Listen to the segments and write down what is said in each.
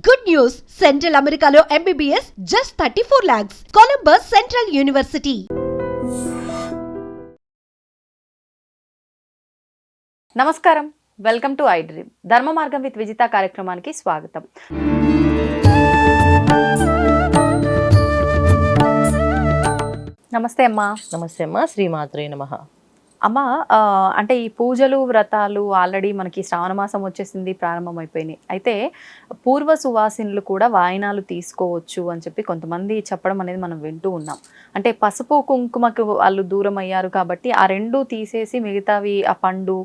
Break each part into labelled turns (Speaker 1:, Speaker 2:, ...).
Speaker 1: Good news! Central Americano MBBS just 34 lakhs. Columbus Central University.
Speaker 2: నమస్కారం, welcome to I dream. ధర్మ మార్గం with Vijitha కార్యక్రమానికి స్వాగతం. నమస్తే అమ్మా.
Speaker 3: నమస్తే అమ్మా, శ్రీమాత్రే నమః.
Speaker 2: అమ్మ, అంటే ఈ పూజలు వ్రతాలు ఆల్రెడీ మనకి శ్రావణ మాసం వచ్చేసింది, ప్రారంభమైపోయినాయి. అయితే పూర్వ సువాసినులు కూడా వాయినాలు తీసుకోవచ్చు అని చెప్పి కొంతమంది చెప్పడం అనేది మనం వింటూ ఉన్నాం. అంటే పసుపు కుంకుమకు వాళ్ళు దూరం అయ్యారు కాబట్టి ఆ రెండు తీసేసి మిగతావి ఆ పండు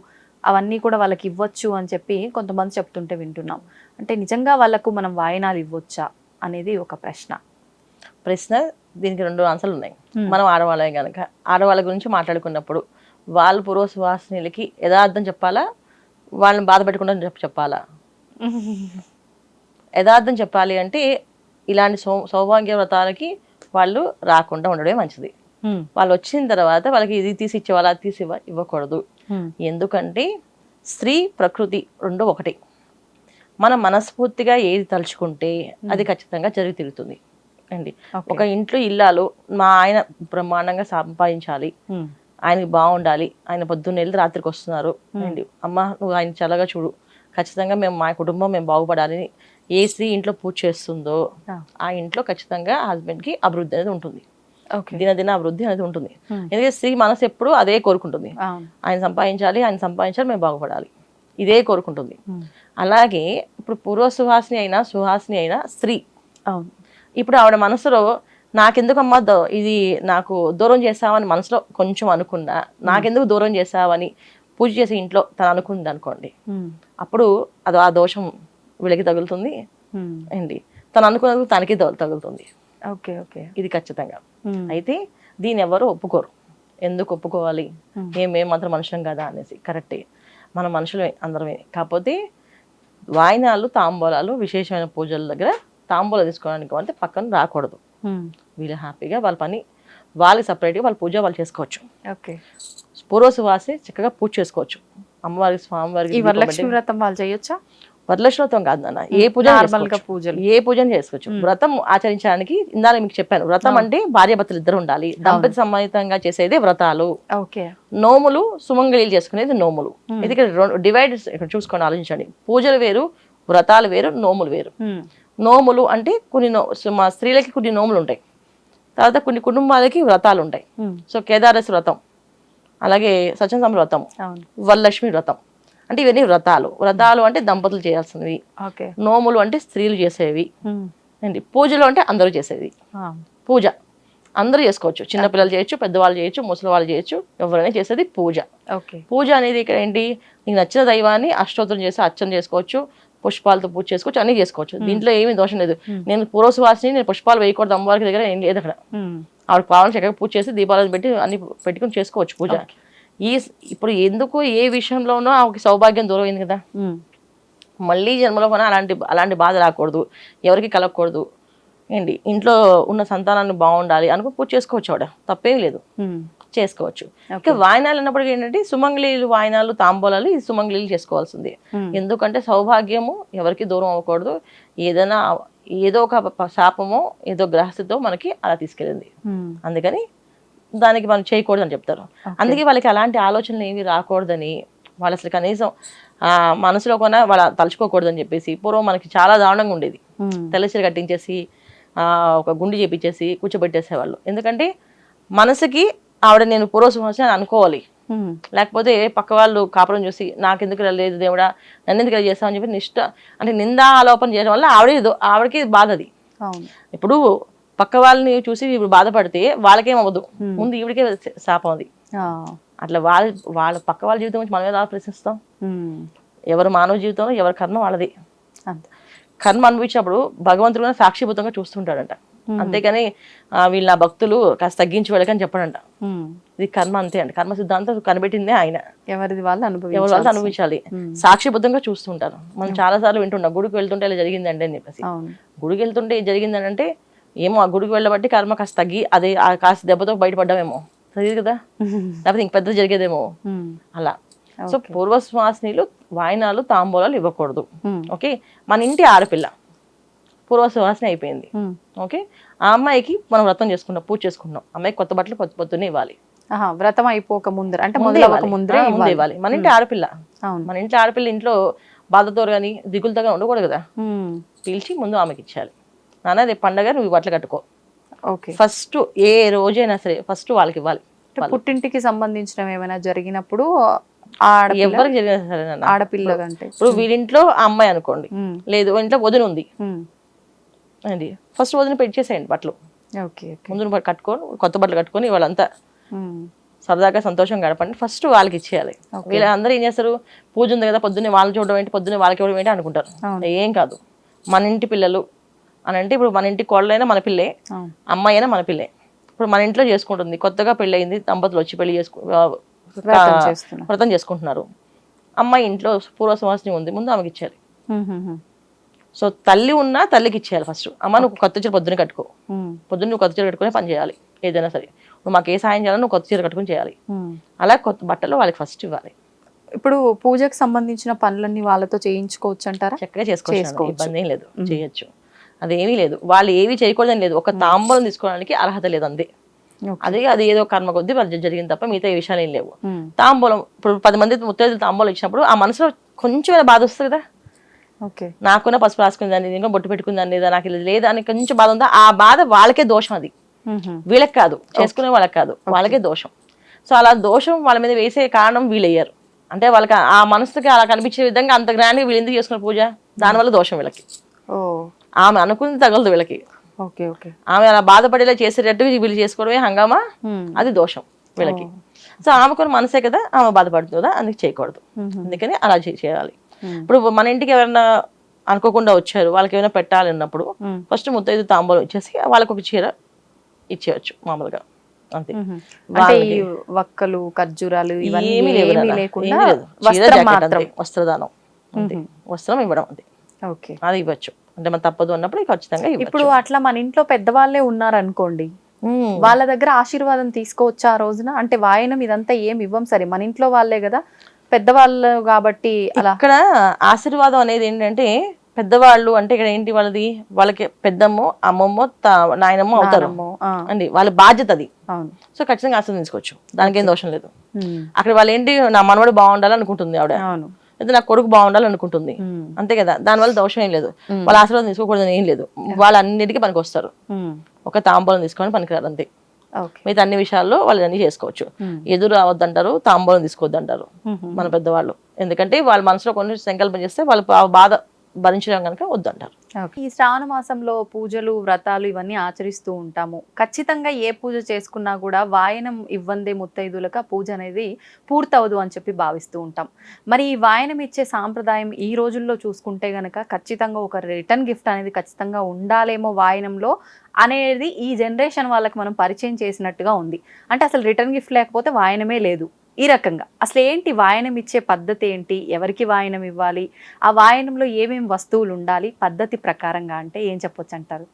Speaker 2: అవన్నీ కూడా వాళ్ళకి ఇవ్వచ్చు అని చెప్పి కొంతమంది చెప్తుంటే వింటున్నాం. అంటే నిజంగా వాళ్ళకు మనం వాయినాలు ఇవ్వచ్చా అనేది ఒక
Speaker 3: ప్రశ్న. దీనికి రెండు ఆన్సర్లు ఉన్నాయి. మనం ఆడవాళ్ళం కనుక ఆడవాళ్ళ గురించి మాట్లాడుకున్నప్పుడు వాళ్ళు పూర్వ సువాసినులకి యథార్థం చెప్పాలా, వాళ్ళని బాధ పెట్టకుండా చెప్పాలా? యథార్థం చెప్పాలి అంటే ఇలాంటి సౌభాగ్య వ్రతాలకి వాళ్ళు రాకుండా ఉండడమే మంచిది. వాళ్ళు వచ్చిన తర్వాత వాళ్ళకి ఇది తీసి ఇచ్చేవాళ్ళు, అది తీసి ఇవ్వకూడదు. ఎందుకంటే స్త్రీ ప్రకృతి రెండు ఒకటి. మనం మనస్ఫూర్తిగా ఏది తలుచుకుంటే అది ఖచ్చితంగా జరిగి తిరుగుతుంది అండి. ఒక ఇంట్లో ఇల్లాలు మా ఆయన బ్రహ్మాండంగా సంపాదించాలి, ఆయనకి బాగుండాలి, ఆయన పొద్దున్న వెళ్ళి రాత్రికి వస్తున్నారు అండి, అమ్మ నువ్వు ఆయన చల్లగా చూడు, ఖచ్చితంగా మేము మా కుటుంబం మేము బాగుపడాలని ఏ స్త్రీ ఇంట్లో పూజ చేస్తుందో ఆ ఇంట్లో ఖచ్చితంగా హస్బెండ్కి అభివృద్ధి అనేది ఉంటుంది, దినదిన అభివృద్ధి అనేది ఉంటుంది. ఎందుకంటే స్త్రీ మనసు ఎప్పుడు అదే కోరుకుంటుంది, ఆయన సంపాదించాలి, మేము బాగుపడాలి, ఇదే కోరుకుంటుంది. అలాగే ఇప్పుడు పూర్వ సుహాసిని అయినా స్త్రీ, ఇప్పుడు ఆవిడ మనసులో నాకెందుకమ్మా ఇది నాకు దూరం చేసావని మనసులో కొంచెం అనుకున్నా, నాకెందుకు దూరం చేసావని పూజ చేసే ఇంట్లో తను అనుకుంది అనుకోండి, అప్పుడు అది ఆ దోషం వీళ్ళకి తగులుతుంది అండి. తను అనుకున్నది తనకి తగులుతుంది.
Speaker 2: ఓకే ఓకే,
Speaker 3: ఇది ఖచ్చితంగా. అయితే దీన్ని ఎవరు ఒప్పుకోరు. ఎందుకు ఒప్పుకోవాలి? మేము మాత్రం మనుషులం కదా అనేసి. కరెక్టే, మన మనుషులమే అందరమే. కాకపోతే వాయినాలు తాంబూలాలు విశేషమైన పూజల దగ్గర తాంబూలం తీసుకోవడానికి అంటే పక్కన రాకూడదు. వీళ్ళు హ్యాపీగా వాళ్ళ పని వాళ్ళకి సపరేట్గా వాళ్ళ పూజ వాళ్ళు చేసుకోవచ్చు.
Speaker 2: ఓకే,
Speaker 3: పూర్వ సువాసి చక్కగా పూజ చేసుకోవచ్చు. అమ్మవారికి, స్వామివారికి.
Speaker 2: వరలక్ష్మి వ్రతం వాళ్ళు చేయొచ్చా?
Speaker 3: వరలక్ష్మి వ్రతం కాదు నాన్న, ఏ పూజ ఏ పూజను చేసుకోవచ్చు. వ్రతం ఆచరించడానికి ఇందాక మీకు చెప్పాను, వ్రతం అంటే భార్యాభర్తలు ఇద్దరు ఉండాలి, దంపతి సమేతంగా చేసేది వ్రతాలు. నోములు సుమంగళీలు చేసుకునేది నోములు. ఎందుకంటే డివైడ్ ఇక్కడ చూసుకొని ఆలోచించండి. పూజలు వేరు, వ్రతాలు వేరు, నోములు వేరు. నోములు అంటే కొన్ని మా స్త్రీలకి కొన్ని నోములు ఉంటాయి, తర్వాత కొన్ని కుటుంబాలకి వ్రతాలు ఉంటాయి. సో కేదారేశ్వర వ్రతం, అలాగే సత్యనారాయణ వ్రతం, వరలక్ష్మి వ్రతం, అంటే ఇవన్నీ వ్రతాలు అంటే దంపతులు చేయాల్సినవి. నోములు అంటే స్త్రీలు చేసేవి అండి. పూజలు అంటే అందరూ చేసేది. పూజ అందరూ చేసుకోవచ్చు, చిన్నపిల్లలు చేయొచ్చు, పెద్దవాళ్ళు చేయొచ్చు, ముసలి వాళ్ళు చేయొచ్చు, ఎవరైనా చేసేది పూజ. పూజ అనేది ఇక్కడ ఏంటి, నీకు నచ్చిన దైవాన్ని అష్టోత్తరం చేసి అర్చన చేసుకోవచ్చు, పుష్పాలతో పూజ చేసుకోవచ్చు, అన్ని చేసుకోవచ్చు. దీంట్లో ఏమీ దోషం లేదు. నేను పూర్వ సువాసిని, నేను పుష్పాలు వేయకూడదు అమ్మవారికి దగ్గర ఏం లేదు అక్కడ. ఆవిడ కావాలని చక్కగా పూజ చేసి దీపాలను పెట్టి అన్ని పెట్టుకుని చేసుకోవచ్చు పూజ. ఇప్పుడు ఎందుకు ఏ విషయంలోనో ఆమెకి సౌభాగ్యం దూరం అయింది కదా, మళ్ళీ జన్మలో కూడా అలాంటి బాధ రాకూడదు, ఎవరికి కలగకూడదు ఏంటి, ఇంట్లో ఉన్న సంతానాన్ని బాగుండాలి అనుకో పూజ చేసుకోవచ్చు, ఆవిడ తప్పేం లేదు, చేసుకోవచ్చు. ఇంకా వాయినాలు అన్నప్పటికీ ఏంటంటే సుమంగళీలు, వాయినాలు, తాంబూలాలు ఈ సుమంగళీలు చేసుకోవాల్సింది. ఎందుకంటే సౌభాగ్యము ఎవరికి దూరం అవ్వకూడదు. ఏదో ఒక శాపమో ఏదో గ్రహస్థితో మనకి అలా తీసుకెళ్ళింది, అందుకని దానికి మనం చేయకూడదు అని చెప్తారు. అందుకే వాళ్ళకి అలాంటి ఆలోచనలు ఏమి రాకూడదని, వాళ్ళు అసలు కనీసం మనసులో కొన్నా వాళ్ళ తలుచుకోకూడదని చెప్పేసి పూర్వం మనకి చాలా దారుణంగా ఉండేది. తెల్లచీర కట్టించేసి ఒక గుండి చేపించేసి కూర్చోబెట్టేసేవాళ్ళు. ఎందుకంటే మనసుకి ఆవిడ నేను పూర్వ సువాసిని అని అనుకోవాలి, లేకపోతే పక్క వాళ్ళు కాపురం చూసి నాకెందుకు లేదు దేవుడా, నన్ను ఎందుకు చేస్తామని చెప్పి అంటే నిందా ఆలోపన చేయడం వల్ల ఆవిడకి బాధ. అది ఇప్పుడు పక్క వాళ్ళని చూసి ఇప్పుడు బాధపడితే వాళ్ళకేమవ్వదు, ముందు ఈవిడికే శాపం అది. అట్లా వాళ్ళ పక్క వాళ్ళ జీవితం గురించి మనం ఎలా ప్రశ్నిస్తాం? ఎవరు మానవ జీవితంలో ఎవరి కర్మ వాళ్ళది. కర్మ అనుభవించినప్పుడు భగవంతుడు కూడా సాక్షిభూతంగా చూస్తుంటాడంట. అంతేకాని వీళ్ళ నా భక్తులు కాస్త తగ్గించి వెళ్ళకని చెప్పడంట. ఇది కర్మ అంతే అండి. కర్మ సిద్ధాంతం కనిపెట్టిందే ఆయన. ఎవరి వాళ్ళు అనుభవించాలి, సాక్షిబద్ధంగా చూస్తుంటారు. మనం చాలా సార్లు వింటున్నాం, గుడికి వెళ్తుంటే ఇలా జరిగిందండి అని చెప్పేసి. గుడికి వెళ్తుంటే జరిగిందని అంటే ఏమో ఆ గుడికి వెళ్ళబట్టి కర్మ కాస్త తగ్గి అదే కాస్త దెబ్బతో బయటపడ్డామేమో, తెలియదు కదా, లేకపోతే ఇంక పెద్ద జరిగేదేమో అలా. సో పూర్వ సువాసినులు వాయినాలు తాంబూలాలు ఇవ్వకూడదు. ఓకే, మన ఇంటి ఆడపిల్ల పూర్వ సువాసన అయిపోయింది. ఓకే, ఆ అమ్మాయికి మనం వ్రతం చేసుకున్నాం, పూజ చేసుకున్నాం, అమ్మాయికి కొత్త బట్టలు పొద్దున్నే ఇవ్వాలి.
Speaker 2: వ్రతం అయిపోక ముందర అంటే మొదలవక ముందరే
Speaker 3: ఇవ్వాలి. మన ఇంటి ఆడపిల్ల, మన ఇంట్లో ఆడపిల్ల ఇంట్లో బాధతో కానీ దిగులతో కానీ ఉండకూడదు కదా, పిలిచి ముందు ఆమెకి ఇచ్చాలి. నాన్న రేపు పండగ నువ్వు బట్టలు కట్టుకో.
Speaker 2: ఓకే,
Speaker 3: ఫస్ట్ ఏ రోజైనా సరే ఫస్ట్ వాళ్ళకి ఇవ్వాలి.
Speaker 2: పుట్టింటికి సంబంధించిన ఏమైనా జరిగినప్పుడు
Speaker 3: ఎవరికి జరిగినా సరే
Speaker 2: ఆడపిల్ల అంటే
Speaker 3: ఇప్పుడు వీరింట్లో ఆ అమ్మాయి అనుకోండి, లేదు ఇంట్లో వదిన ఉంది అండి, ఫస్ట్ వదిన పెట్టేసేయండి బట్టలు. ముందు కట్టుకొని కొత్త బట్టలు కట్టుకొని వాళ్ళంతా సరదాగా సంతోషంగా గడపండి. ఫస్ట్ వాళ్ళకి ఇచ్చేయాలి. వీళ్ళందరూ ఏం చేస్తారు, పూజ ఉంది కదా పొద్దున్నే వాళ్ళు చూడడం ఏంటి, పొద్దున్నే వాళ్ళకి ఇవ్వడం ఏంటి అనుకుంటారు. ఏం కాదు, మన ఇంటి పిల్లలు అని అంటే ఇప్పుడు మన ఇంటి కోడలైనా మన పిల్లే, అమ్మాయి అయినా మన పిల్లే. ఇప్పుడు మన ఇంట్లో చేసుకుంటుంది, కొత్తగా పెళ్ళయింది, దంపతులు వచ్చి పెళ్లి వ్రతం చేసుకుంటున్నారు. అమ్మాయి ఇంట్లో పూర్వ సువాసిని ఉంది, ముందు ఆమెకి ఇచ్చేయాలి. సో తల్లి ఉన్నా తల్లికి ఇచ్చేయాలి ఫస్ట్. అమ్మ నువ్వు కొత్త చీర పొద్దున్న కట్టుకో, పొద్దున్న నువ్వు కొత్త చీర కట్టుకుని పని చేయాలి. ఏదైనా సరే నువ్వు మాకు ఏ సాయం చేయాలో నువ్వు కొత్త చీర కట్టుకుని చేయాలి. అలా కొత్త బట్టలు వాళ్ళకి ఫస్ట్ ఇవ్వాలి.
Speaker 2: ఇప్పుడు పూజకు సంబంధించిన పనులన్నీ వాళ్ళతో చేయించుకోవచ్చు అంటారా?
Speaker 3: చక్కగా చేసుకోవచ్చు, ఇబ్బంది ఏం లేదు, చేయొచ్చు. అదేమీ లేదు, వాళ్ళు ఏవి చేయకూడదని లేదు. ఒక తాంబూలం తీసుకోవడానికి అర్హత లేదు అంతే. అది ఏదో కర్మ కొద్దీ వాళ్ళు జరిగింది తప్ప మిగతా ఏ విషయాలు ఏం లేవు. తాంబూలం ఇప్పుడు 10 మంది ముత్తైదులు తాంబూలం ఇచ్చినప్పుడు ఆ మనసులో కొంచెం బాధ వస్తుంది కదా, నాకున్న పసుపు రాసుకుని దాన్ని ఇంకా బొట్టు పెట్టుకుని దాన్ని నాకు లేదా అని కొంచెం బాధ ఉందా, ఆ బాధ వాళ్ళకే దోషం. అది వీళ్ళకి కాదు, చేసుకునే వాళ్ళకి కాదు, వాళ్ళకే దోషం. సో అలా దోషం వాళ్ళ మీద వేసే కారణం వీళ్ళయ్యారు. అంటే వాళ్ళకి ఆ మనసుకి అలా కనిపించే విధంగా అంత గ్రాండ్గా వీళ్ళు ఎందుకు చేసుకున్న పూజ, దానివల్ల దోషం వీళ్ళకి. ఆమె అనుకుంది తగలదు వీళ్ళకి. ఆమె అలా బాధపడేలా చేసేటట్టు వీళ్ళు చేసుకోవడమే హంగామా, అది దోషం వీళ్ళకి. సో ఆమె కొన్ని మనసే కదా, ఆమె బాధపడుతుంది కదా, అందుకు చేయకూడదు. అందుకని అలా చేయాలి. ఇప్పుడు మన ఇంటికి ఎవరైనా అనుకోకుండా వచ్చారు, వాళ్ళకి ఏమైనా పెట్టాలి అన్నప్పుడు ఫస్ట్ ముత్తైదు తాంబూలం ఇచ్చేసి వాళ్ళకి ఒక చీర ఇచ్చేయచ్చు మామూలుగా, అంతే.
Speaker 2: వక్కలు ఖర్జూరాలు
Speaker 3: ఏమీ లేకుండా వస్త్రదానం, వస్త్రం ఇవ్వడం అంతే, అది ఇవ్వచ్చు. అంటే మన తప్పదు అన్నప్పుడు ఖచ్చితంగా.
Speaker 2: ఇప్పుడు అట్లా మన ఇంట్లో పెద్దవాళ్ళే ఉన్నారు అనుకోండి, వాళ్ళ దగ్గర ఆశీర్వాదం తీసుకోవచ్చు ఆ రోజున. అంటే వాయనం ఇదంతా ఏమి ఇవ్వం సరే, మన ఇంట్లో వాళ్ళే కదా పెద్దవాళ్ళు కాబట్టి. అలా
Speaker 3: అక్కడ ఆశీర్వాదం అనేది ఏంటంటే పెద్దవాళ్ళు అంటే ఇక్కడ ఏంటి వాళ్ళది, వాళ్ళకి పెద్దమ్మో అమ్మమ్మో నాయనమ్మో అవుతారు అండి, వాళ్ళ బాధ్యత అది. సో ఖచ్చితంగా ఆశీర్వదించుకోవచ్చు, దానికి ఏం దోషం లేదు. అక్కడ వాళ్ళు ఏంటి, నా మనవడు బాగుండాలి అనుకుంటుంది ఆవిడ, అయితే నా కొడుకు బాగుండాలి అనుకుంటుంది, అంతే కదా, దానివల్ల దోషం ఏం లేదు. వాళ్ళ ఆశీర్వాదం తీసుకోకూడదని ఏం లేదు, వాళ్ళు అన్నిటికీ పనికి వస్తారు. ఒక తాంబూలం తీసుకొని పనికిరారు అంతే. మిగతా అన్ని విషయాల్లో వాళ్ళు అన్ని చేసుకోవచ్చు. ఎదురు రావద్దంటారు, తాంబూలం తీసుకోవద్దంటారు మన పెద్దవాళ్ళు. ఎందుకంటే వాళ్ళ మనసులో కొన్ని సంకల్పం చేస్తే వాళ్ళు బాధ భరించడం కనుక వద్దంటారు.
Speaker 2: ఈ శ్రావణ మాసంలో పూజలు వ్రతాలు ఇవన్నీ ఆచరిస్తూ ఉంటాము. ఖచ్చితంగా ఏ పూజ చేసుకున్నా కూడా వాయనం ఇవ్వందే ముత్తైదులకు ఆ పూజ అనేది పూర్తవదు అని చెప్పి భావిస్తూ ఉంటాం. మరి ఈ వాయనం ఇచ్చే సాంప్రదాయం ఈ రోజుల్లో చూసుకుంటే గనక ఖచ్చితంగా ఒక రిటర్న్ గిఫ్ట్ అనేది ఖచ్చితంగా ఉండాలేమో వాయనంలో అనేది ఈ జనరేషన్ వాళ్ళకి మనం పరిచయం చేసినట్టుగా ఉంది. అంటే అసలు రిటర్న్ గిఫ్ట్ లేకపోతే వాయనమే లేదు. ఈ రకంగా అసలు ఏంటి వాయనం ఇచ్చే పద్ధతి ఏంటి, ఎవరికి వాయనం ఇవ్వాలి, ఆ వాయనంలో ఏమేమి వస్తువులు ఉండాలి పద్ధతి ప్రకారంగా అంటే ఏం చెప్పొచ్చు అంటారు?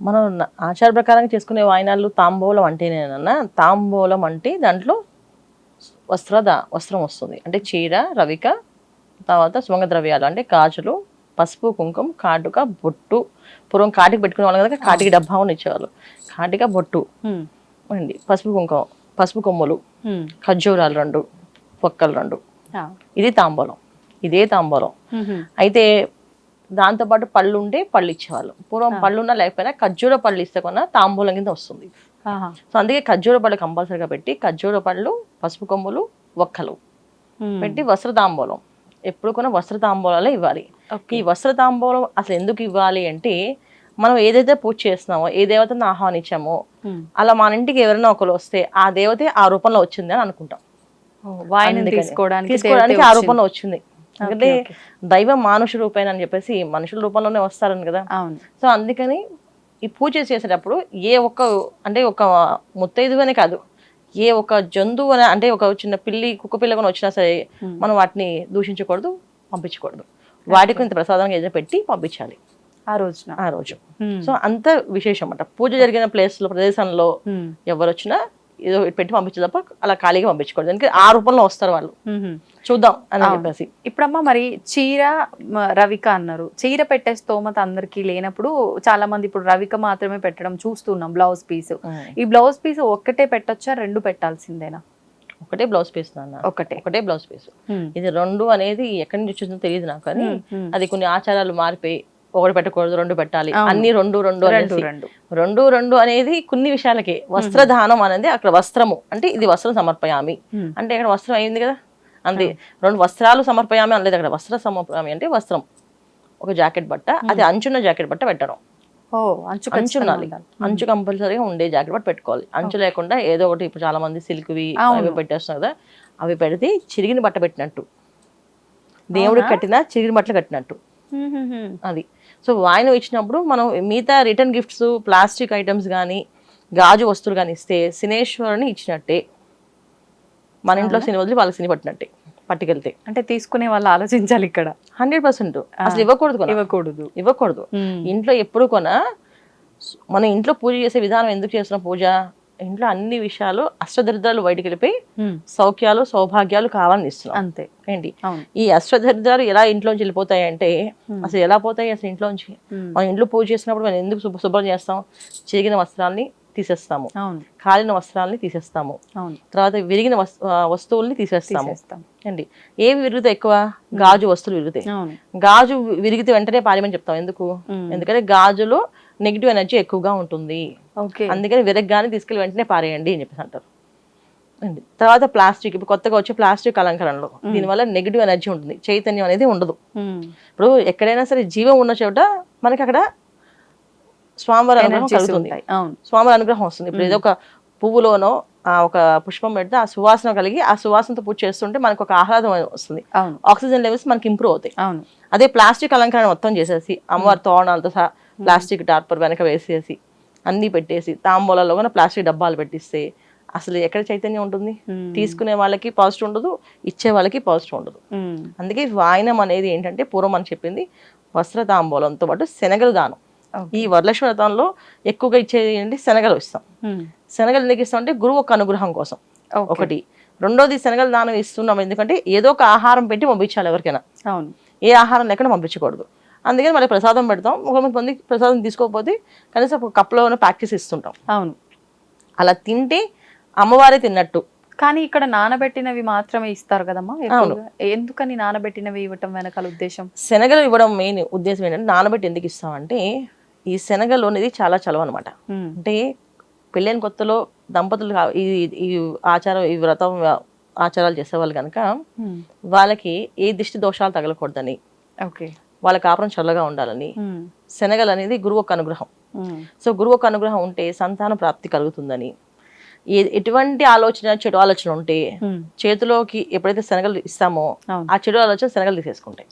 Speaker 3: మనం ఆచార ప్రకారంగా చేసుకునే వాయనాలు తాంబూలం అంటేనేనన్నా, తాంబూలం అంటే దాంట్లో వస్త్రం వస్తుంది. అంటే చీర, రవిక, తర్వాత సుగంధ ద్రవ్యాలు అంటే గాజులు, పసుపు, కుంకుమ, కాటుక, బొట్టు. పూర్వం కాటికి పెట్టుకునే వాళ్ళు కదా, కాటికి డబ్బా ఇచ్చేవాళ్ళు. కాటిక, బొట్టు అండి, పసుపు కుంకుమ, పసుపు కొమ్ములు, ఖర్జూరాలు 2, పొక్కలు 2, ఇది తాంబూలం. ఇదే తాంబూలం. అయితే దాంతోపాటు పళ్ళు ఉంటే పళ్ళు ఇచ్చేవాళ్ళు. పూర్వం పళ్ళున్నా లేకపోయినా ఖర్జూర పళ్ళు ఇస్తే కొన్నా తాంబూలం కింద వస్తుంది. సో అందుకే ఖర్జూర పళ్ళు కంపల్సరీగా పెట్టి, ఖర్జూర పళ్ళు, పసుపు కొమ్ములు, ఒక్కలు పెట్టి వస్త్ర తాంబూలం ఎప్పుడు కొన్నా వస్త్ర తాంబూలాలే ఇవ్వాలి. ఈ వస్త్ర తాంబూలం అసలు ఎందుకు ఇవ్వాలి అంటే, మనం ఏదైతే పూజ చేస్తున్నామో, ఏ దేవతను ఆహ్వానించామో, అలా మన ఇంటికి ఎవరైనా ఒకరు వస్తే ఆ దేవతే ఆ రూపంలో వచ్చింది అని అనుకుంటాం. తీసుకోవడానికి ఆ రూపంలో వచ్చింది. ఎందుకంటే దైవం మానుష రూపేణ అని చెప్పేసి మనుషుల రూపంలోనే వస్తారని కదా. సో అందుకని ఈ పూజ చేసేటప్పుడు ఏ ఒక్క అంటే ఒక ముత్తైదువనే కాదు, ఏ ఒక జంతువు అంటే ఒక చిన్న పిల్లి, కుక్క పిల్ల కూడా వచ్చినా సరే మనం వాటిని దూషించకూడదు, పంపించకూడదు. వాటికి ఇంత ప్రసాదంగా ఏదైనా పెట్టి పంపించాలి ఆ రోజు. సో అంత విశేషం అన్నమాట. పూజ జరిగిన ప్లేస్ లో, ప్రదేశంలో ఎవరు వచ్చినా ఏదో పెట్టి పంపించే తప్ప అలా ఖాళీగా పంపించకూడదు, ఎందుకంటే ఆ రూపంలో వస్తారు వాళ్ళు, చూద్దాం అని చెప్పేసి.
Speaker 2: ఇప్పుడమ్మా మరి చీర రవిక అన్నారు, చీర పెట్టే స్తోమత అందరికి లేనప్పుడు చాలా మంది ఇప్పుడు రవిక మాత్రమే పెట్టడం చూస్తున్నాం. బ్లౌజ్ పీస్, ఈ బ్లౌజ్ పీస్ ఒక్కటే పెట్టొచ్చా, రెండు పెట్టాల్సిందేనా?
Speaker 3: ఒకటే బ్లౌజ్ పీస్ నాన్న, ఒకటే బ్లౌజ్ పీస్. ఇది రెండు అనేది ఎక్కడి నుంచి వచ్చిందో తెలియదు నాకు, కానీ అది కొన్ని ఆచారాలు మారిపోయి ఒకటి పెట్టకూడదు, రెండు పెట్టాలి, అన్ని రెండు రెండు రెండు రెండు అనేది కొన్ని విషయాలకి. వస్త్రదానం అనేది అక్కడ వస్త్రము అంటే ఇది వస్త్రం సమర్పయామి అంటే ఇక్కడ వస్త్రం అయింది కదా, అంతే. రెండు వస్త్రాలు సమర్పయామి అనలేదు అక్కడ, వస్త్ర సమర్పయామి అంటే వస్త్రం, ఒక జాకెట్ బట్ట, అది అంచున్న జాకెట్ బట్ట పెట్టడం. అంచునాలి, అంచు కంపల్సరీగా ఉండే జాకెట్ బట్ట పెట్టుకోవాలి. అంచు లేకుండా ఏదో ఒకటి, ఇప్పుడు చాలా మంది సిల్క్వి అవి పెట్టేస్తున్నారు కదా, అవి పెడితే చిరిగిన బట్ట పెట్టినట్టు, దేవుడికి కట్టిన చిరిగిన బట్టలు కట్టినట్టు అది. సో వాయినం ఇచ్చినప్పుడు మనం మిగతా రిటర్న్ గిఫ్ట్స్, ప్లాస్టిక్ ఐటమ్స్ కానీ గాజు వస్తువులు కానీ ఇస్తే శనేశ్వరుని ఇచ్చినట్టే, మన ఇంట్లో శని వదిలి వాళ్ళకి శని పట్టినట్టే పట్టుకెళ్తే.
Speaker 2: అంటే తీసుకునే వాళ్ళు ఆలోచించాలి ఇక్కడ.
Speaker 3: 100% అసలు ఇవ్వకూడదు. ఇంట్లో ఎప్పుడు మనం ఇంట్లో పూజ చేసే విధానం ఎందుకు చేస్తున్నాం? పూజ ఇంట్లో అన్ని విషయాలు అష్టదరిద్రాలు బయటికి వెళ్ళిపోయి సౌఖ్యాలు సౌభాగ్యాలు కావాలని ఇస్తున్నాం, అంతే. ఏంటి ఈ అష్టదరిద్రాలు ఎలా ఇంట్లోంచి వెళ్ళిపోతాయి అంటే, అసలు ఎలా పోతాయి అసలు ఇంట్లోంచి? మనం ఇంట్లో పూజ చేసినప్పుడు మనం ఎందుకు శుభ్రం చేస్తాం? చిరిగిన వస్త్రాల్ని తీసేస్తాము, కాలిన వస్త్రాలని తీసేస్తాము, తర్వాత విరిగిన వస్తువుల్ని తీసేస్తాము. అండి ఏవి విరుగుతాయి ఎక్కువ? గాజు వస్తువులు విరుగుతాయి. గాజు విరిగితే వెంటనే పారేయమని చెప్తాం, ఎందుకు? ఎందుకంటే గాజులో నెగిటివ్ ఎనర్జీ ఎక్కువగా ఉంటుంది, అందుకని విరగ్గానే తీసుకెళ్ళి వెంటనే పారేయండి అని చెప్పేసి అంటారు. అండి తర్వాత ప్లాస్టిక్, ఇప్పుడు కొత్తగా వచ్చే ప్లాస్టిక్ అలంకరణలో దీనివల్ల నెగిటివ్ ఎనర్జీ ఉంటుంది, చైతన్యం అనేది ఉండదు. ఇప్పుడు ఎక్కడైనా సరే జీవం ఉన్న చోట మనకి అక్కడ స్వామివారి అనుగ్రహం కలుగుతుంది, స్వామివారి అనుగ్రహం వస్తుంది. ఇప్పుడు ఏదో ఒక పువ్వులోనో ఒక పుష్పం పెడితే ఆ సువాసన కలిగి ఆ సువాసనతో పూజ చేస్తుంటే మనకు ఒక ఆహ్లాదం వస్తుంది, ఆక్సిజన్ లెవెల్స్ మనకి ఇంప్రూవ్ అవుతాయి. అదే ప్లాస్టిక్ అలంకరణ మొత్తం చేసేసి అమ్మవారి తోరణాలతో సహా ప్లాస్టిక్ టార్పర్ వెనక వేసేసి అన్ని పెట్టేసి తాంబూలాల్లో కూడా ప్లాస్టిక్ డబ్బాలు పెట్టిస్తే అసలు ఎక్కడ చైతన్యం ఉంటుంది? తీసుకునే వాళ్ళకి పాజిటివ్ ఉండదు, ఇచ్చే వాళ్ళకి పాజిటివ్ ఉండదు. అందుకే వాయనం అనేది ఏంటంటే పూర్వం అని చెప్పింది వస్త్ర తాంబూలంతో పాటు శనగలు దానం. ఈ వరలక్ష్మి వ్రతంలో ఎక్కువగా ఇచ్చేది ఏంటి? శనగలు ఇస్తాం. శనగలు ఎందుకు ఇస్తాం అంటే గురువు ఒక అనుగ్రహం కోసం ఒకటి. రెండోది శనగలు దానం ఇస్తున్నాం ఎందుకంటే ఏదో ఒక ఆహారం పెట్టి పంపించాలి ఎవరికైనా, ఏ ఆహారం లేకుండా పంపించకూడదు. అందుకని మళ్ళీ ప్రసాదం పెడతాం. కొంతమంది ప్రసాదం తీసుకోకపోతే కనీసం ఒక కప్లో ప్యాక్ చేసి ఇస్తుంటాం. అవును, అలా తింటే అమ్మవారే తిన్నట్టు.
Speaker 2: కానీ ఇక్కడ నానబెట్టినవి మాత్రమే ఇస్తారు కదమ్మా, ఎందుకని నానబెట్టినవి ఇవ్వటం వెనకాల ఉద్దేశం?
Speaker 3: శనగలు ఇవ్వడం మెయిన్ ఉద్దేశం ఏంటంటే, నానబెట్టి ఎందుకు ఇస్తామంటే ఈ శనగలు అనేది చాలా చలవ అనమాట. అంటే పెళ్ళైన కొత్తలో దంపతులు ఈ ఆచారం, ఈ వ్రతం ఆచారాలు చేసేవాళ్ళు కనుక వాళ్ళకి ఏ దిష్టి దోషాలు తగలకూడదని, వాళ్ళ కాపురం చల్లగా ఉండాలని శనగలు అనేది గురువు ఒక అనుగ్రహం. సో గురువు ఒక అనుగ్రహం ఉంటే సంతాన ప్రాప్తి కలుగుతుందని, ఎటువంటి ఆలోచన చెడు ఆలోచన ఉంటే చేతిలోకి ఎప్పుడైతే శనగలు ఇస్తామో ఆ చెడు ఆలోచన శనగలు తీసేసుకుంటాయి.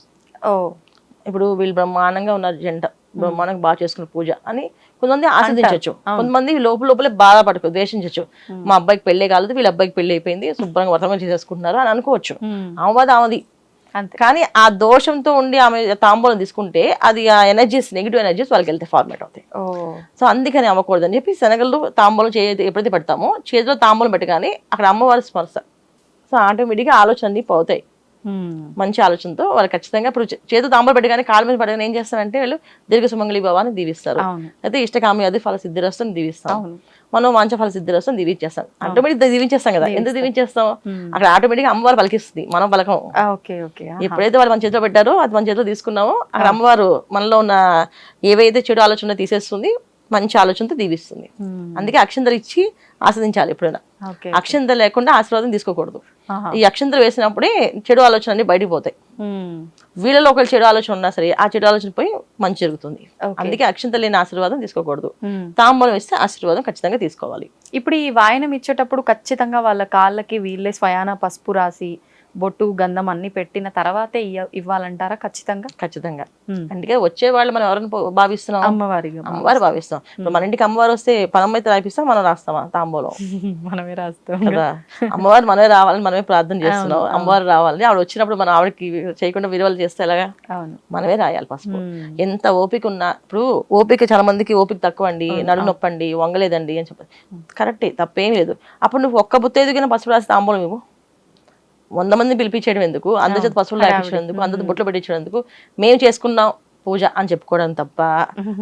Speaker 3: ఇప్పుడు వీళ్ళు బ్రహ్మాండంగా ఉన్న జంట, బ్రహ్మాండంగా బాగా చేసుకున్న పూజ అని కొంతమంది ఆస్వాదించవచ్చు, కొంతమంది లోపలే బాధపడకు ద్వేషించవచ్చు. మా అబ్బాయికి పెళ్ళే కాలేదు, వీళ్ళ అబ్బాయికి పెళ్లి అయిపోయింది, శుభ్రంగా వ్రతం చేసేసుకుంటున్నారు అని అనుకోవచ్చు. ఆమెది కానీ ఆ దోషంతో ఉండి ఆమె తాంబూలం తీసుకుంటే అది ఆ ఎనర్జీస్, నెగిటివ్ ఎనర్జీస్ వాళ్ళకి వెళ్తే ఫార్మేట్ అవుతాయి. సో అందుకని అవ్వకూడదని చెప్పి శనగలు తాంబూలం ఎప్పుడైతే పెడతామో చేతిలో తాంబూలం పెట్టగానే అక్కడ అమ్మవారి స్పర్శ, సో ఆటోమేటిక్గా ఆలోచన అన్ని పోతాయి. మంచి ఆలోచనతో వాళ్ళు ఖచ్చితంగా ఇప్పుడు చేతితో తాంబూలం పెట్టగానే కాళ్ళ మీద పడగానే ఏం చేస్తారంటే వాళ్ళు దీర్ఘ సుమంగళి భవాన్ని దీవిస్తారు, అయితే ఇష్టకామి అది ఫల సిద్ధిరస్తు దీవిస్తాం, మనం మంచి ఫల సిద్ధిరస్తు దీవించేస్తాం. ఆటోమేటిక్ దీవించేస్తాం కదా, ఎందుకు దీవించేస్తాం? అక్కడ ఆటోమేటిక్ అమ్మవారు పలికిస్తుంది, మనం పలకం. ఎప్పుడైతే వాళ్ళు మన చేతిలో పెట్టారో అది మన చేతిలో తీసుకున్నామో అక్కడ అమ్మవారు మనలో ఉన్న ఏవైతే చెడు ఆలోచన తీసేస్తుంది, మంచి ఆలోచనతో దీవిస్తుంది. అందుకే అక్షంతలు ఇచ్చి ఆస్వాదించాలి. ఎప్పుడైనా అక్షంతలు లేకుండా ఆశీర్వాదం తీసుకోకూడదు. ఈ అక్షంతలు వేసినప్పుడే చెడు ఆలోచన అన్ని బయటికి పోతాయి. వీళ్ళలో ఒకళ్ళు చెడు ఆలోచన ఉన్నా సరే ఆ చెడు ఆలోచన పోయి మంచి జరుగుతుంది. అందుకే అక్షంతలు లేని ఆశీర్వాదం తీసుకోకూడదు, తాంబూలం వేస్తే ఆశీర్వాదం ఖచ్చితంగా తీసుకోవాలి.
Speaker 2: ఇప్పుడు ఈ వాయనం ఇచ్చేటప్పుడు ఖచ్చితంగా వాళ్ళ కాళ్ళకి వీళ్ళే స్వయాన పసుపు రాసి బొట్టు గంధం అన్ని పెట్టిన తర్వాతే ఇవ్వాలంటారా? ఖచ్చితంగా.
Speaker 3: ఖచ్చితంగా. అందుకే వచ్చే వాళ్ళు మనం ఎవరైనా భావిస్తున్నాం, అమ్మవారు భావిస్తాం. ఇప్పుడు మన ఇంటికి అమ్మవారు వస్తే పనం అయితే రాయిస్తాం, మనం రాస్తామా తాంబూలం?
Speaker 2: మనమే రాస్తాం
Speaker 3: కదా. అమ్మవారు మనమే రావాలని మనమే ప్రార్థన చేస్తున్నాం, అమ్మవారు రావాలని. ఆవిడ వచ్చినప్పుడు మనం ఆవిడకి చేయకుండా విలువలు చేస్తే ఎలాగా? మనమే రాయాలి పసుపు. ఎంత ఓపిక ఉన్నా, ఇప్పుడు ఓపిక చాలా మందికి ఓపిక తక్కువ అండి, నడు నొప్పండి, వంగలేదండి అని చెప్పారు. కరెక్టే, తప్పేం లేదు. అప్పుడు నువ్వు ఒక్క బుత్త ఎదుగున పసుపు రాసి తాంబూలం ఇవ్వు. 100 మంది పిలిపించేయడం ఎందుకు, అందరి చేత పసుపులు రాయించడం ఎందుకు, అందరి బొట్లు పెట్టించడం ఎందుకు? మేము చేసుకున్నాం పూజ అని చెప్పుకోవడం తప్ప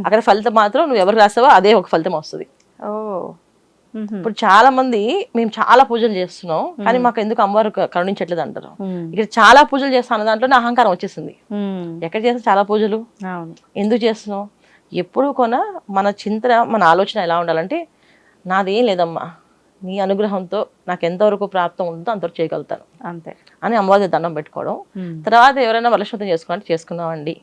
Speaker 3: అక్కడ ఫలితం మాత్రం నువ్వు ఎవరు రాసావో అదే ఒక ఫలితం వస్తుంది. ఇప్పుడు చాలా మంది మేము చాలా పూజలు చేస్తున్నాం కానీ మాకు ఎందుకు అమ్మవారు కరుణించట్లేదు అంటారు. ఇక్కడ చాలా పూజలు చేస్తాను దాంట్లోనే అహంకారం వచ్చేసింది. ఎక్కడ చేస్తా చాలా పూజలు, ఎందుకు చేస్తున్నాం? ఎప్పుడు కొన మన చింతన, మన ఆలోచన ఎలా ఉండాలంటే, నాదేం లేదమ్మా, నీ అనుగ్రహంతో నాకు ఎంతవరకు ప్రాప్తం ఉంటుందో అంతవరకు చేయగలుగుతాను
Speaker 2: అంతే
Speaker 3: అని అమ్మవారి దండం పెట్టుకోవడం. తర్వాత ఎవరైనా వరలక్ష్మి చేసుకున్నట్టు చేసుకున్నామండి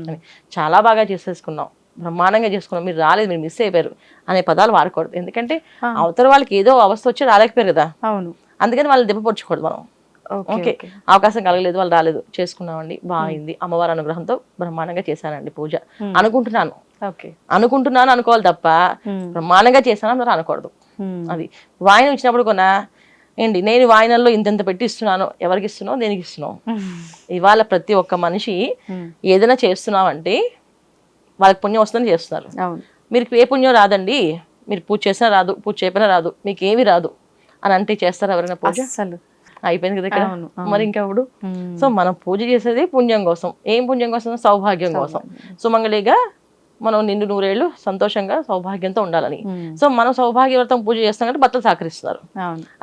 Speaker 3: అని చాలా బాగా చేసేసుకున్నాం, బ్రహ్మాండంగా చేసుకున్నాం, మీరు రాలేదు, మీరు మిస్ అయిపోయారు అనే పదాలు వాడకూడదు. ఎందుకంటే అవతల వాళ్ళకి ఏదో అవస్థ వచ్చి రాలేకపోయారు కదా. అవును. అందుకని వాళ్ళని దెబ్బపరచకూడదు మనం. ఓకే, అవకాశం కలగలేదు, వాళ్ళు రాలేదు, చేసుకున్నామండి, బాగుంది, అమ్మవారి అనుగ్రహంతో బ్రహ్మాండంగా చేశానండి పూజ అనుకుంటున్నాను అనుకోవాలి తప్ప బ్రహ్మాండంగా చేశాను అందరూ అనకూడదు. అది వాయినం ఇచ్చినప్పుడు కొన్నా ఏంటి, నేను వాయినంలో ఇంత పెట్టి ఇస్తున్నాను, ఎవరికి ఇస్తున్నావు, దేనికి ఇస్తున్నావు? ఇవాళ ప్రతి ఒక్క మనిషి ఏదైనా చేస్తున్నామంటే వాళ్ళకి పుణ్యం వస్తుందని చేస్తున్నారు. మీరు ఏ పుణ్యం రాదండి, మీరు పూజ చేసినా రాదు, పూజ చేయకపోయినా రాదు, మీకు ఏమి రాదు అని అంటే చేస్తారు ఎవరైనా పూజ? అయిపోయింది కదా ఇక్కడ. మరి ఇంకెప్పుడు? సో మనం పూజ చేసేది పుణ్యం కోసం. ఏం పుణ్యం కోసం? సౌభాగ్యం కోసం. సుమంగళిగా మనం నిండు 100 ఏళ్ళు సంతోషంగా సౌభాగ్యంతో ఉండాలని. సో మనం సౌభాగ్యవ్రతం పూజ చేస్తాం అంటే భర్తలు సహకరిస్తున్నారు.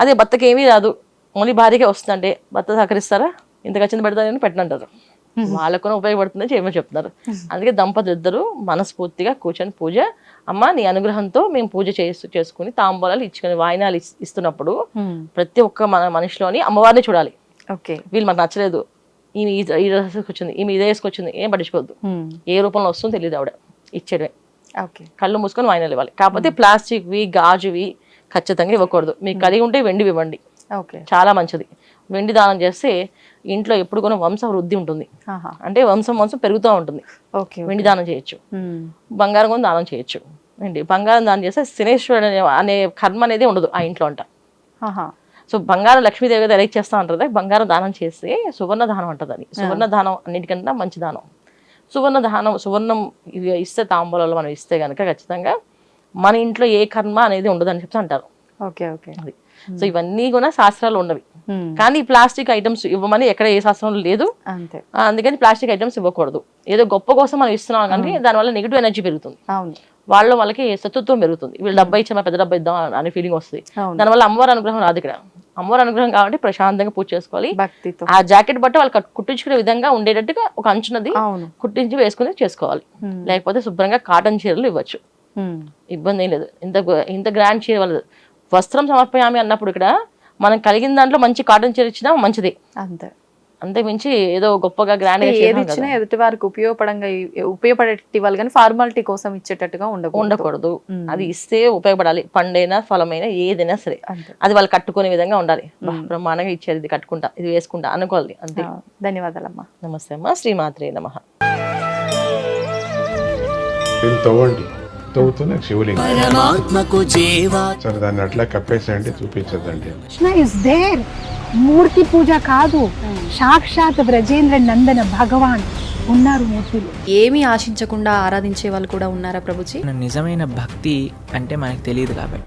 Speaker 3: అదే భర్తకి ఏమీ రాదు, ఓన్లీ భార్యకే వస్తుందంటే భర్త సహకరిస్తారా? ఇంత ఖచ్చితంగా పెడతారని పెట్టనంటారు. వాళ్ళకు కూడా ఉపయోగపడుతుందని చేయమని చెప్తున్నారు. అందుకే దంపతులు ఇద్దరు మనస్ఫూర్తిగా కూర్చొని పూజ, అమ్మ నీ అనుగ్రహంతో మేము పూజ చేసుకుని తాంబూలాలు ఇచ్చుకొని వాయినాలు ఇస్తున్నప్పుడు ప్రతి ఒక్క మన మనిషిలోని అమ్మవారిని చూడాలి. వీళ్ళు మనకు నచ్చలేదు, ఈమె ఈ డ్రెస్ వచ్చింది, ఈమె ఇదే వేసుకొచ్చింది, ఏం పట్టించుకోవద్దు. ఏ రూపంలో వస్తుందో తెలియదు, ఆవిడ ఇచ్చేయడమే. కళ్ళు మూసుకొని వాయినాలు ఇవ్వాలి. కాకపోతే ప్లాస్టిక్వి గాజువి ఖచ్చితంగా ఇవ్వకూడదు. మీకు కలిగి ఉంటే వెండి ఇవ్వండి, చాలా మంచిది. వెండి దానం చేస్తే ఇంట్లో ఎప్పుడు కూడా వంశ వృద్ధి ఉంటుంది, అంటే వంశం పెరుగుతూ ఉంటుంది. వెండి దానం చేయొచ్చు, బంగారం కూడా దానం చేయొచ్చు. అండి బంగారం దానం చేస్తే శనేశ్వరుడు అనే కర్మ అనేది ఉండదు ఆ ఇంట్లో అంట. సో బంగారం లక్ష్మీదేవి గారు ఎలా చేస్తా ఉంటారు, బంగారం దానం చేస్తే సువర్ణ దానం అంటది. అని సువర్ణ దానం అన్నిటికన్నా మంచి దానం. సువర్ణం ఇస్తే తాంబూలంలో మనం ఇస్తే కనుక ఖచ్చితంగా మన ఇంట్లో ఏ కర్మ అనేది ఉండదు అని చెప్తా అంటారు. అది సో ఇవన్నీ కూడా శాస్త్రాలు ఉన్నవి. కానీ ప్లాస్టిక్ ఐటమ్స్ ఇవ్వమని ఎక్కడ ఏ శాస్త్రంలో లేదు. అందుకని ప్లాస్టిక్ ఐటమ్స్ ఇవ్వకూడదు. ఏదో గొప్ప కోసం మనం ఇస్తున్నాం కానీ దానివల్ల నెగిటివ్ ఎనర్జీ పెరుగుతుంది, వాళ్ళకి శత్రుత్వం పెరుగుతుంది. వీళ్ళు డబ్బా ఇచ్చామా, పెద్ద డబ్బా ఇద్దాం అనే ఫీలింగ్ వస్తుంది. దానివల్ల అమ్మవారి అనుగ్రహం రాదు. ఇక్కడ అమ్మవారి అనుగ్రహం కాబట్టి ప్రశాంతంగా పూజ చేసుకోవాలి. ఆ జాకెట్ బట్టి వాళ్ళు కుట్టించుకునే విధంగా ఉండేటట్టుగా ఒక అంచునది కుట్టించి వేసుకుని చేసుకోవాలి. లేకపోతే శుభ్రంగా కాటన్ చీరలు ఇవ్వచ్చు, ఇబ్బంది ఏం లేదు. ఇంత గ్రాండ్ చీర వాళ్ళు వస్త్రం సమర్పయామి అన్నప్పుడు ఇక్కడ మనం కలిగిన దాంట్లో మంచి కాటన్ చీర ఇచ్చినా మంచిది. అంతే మించి ఏదో గొప్పగా గ్రాండ్ గా
Speaker 2: ఏది ఇచ్చినా ఎదుటి వారికి ఉపయోగపడేటి వాళ్ళు కానీ ఫార్మాలిటీ కోసం ఇచ్చేటట్టుగా ఉండకూడదు.
Speaker 3: అది ఇస్తే ఉపయోగపడాలి. పండైనా ఫలమైనా ఏదైనా సరే అది వాళ్ళు కట్టుకునే విధంగా ఉండాలి. బ్రహ్మాండంగా ఇచ్చేది, ఇది కట్టుకుంటా, ఇది వేసుకుంటా అనుకోవాలి. అంతే.
Speaker 2: ధన్యవాదాలమ్మా.
Speaker 3: నమస్తే అమ్మా. శ్రీమాత్రే నమః.
Speaker 4: తవ్వుతున్న శివలింగం సరే దాన్ని అట్లా కప్పేసేయండి, చూపించదండి.
Speaker 5: Krishna is there. మూర్తి పూజ కాదు, సాక్షాత్ బ్రజేంద్ర నందన భగవాన్ ఉన్నారు మూర్తిలో.
Speaker 2: ఏమీ ఆశించకుండా ఆరాధించే వాళ్ళు కూడా ఉన్నారా ప్రభుజీ?
Speaker 6: నిజమైన భక్తి అంటే మనకు తెలియదు కాబట్టి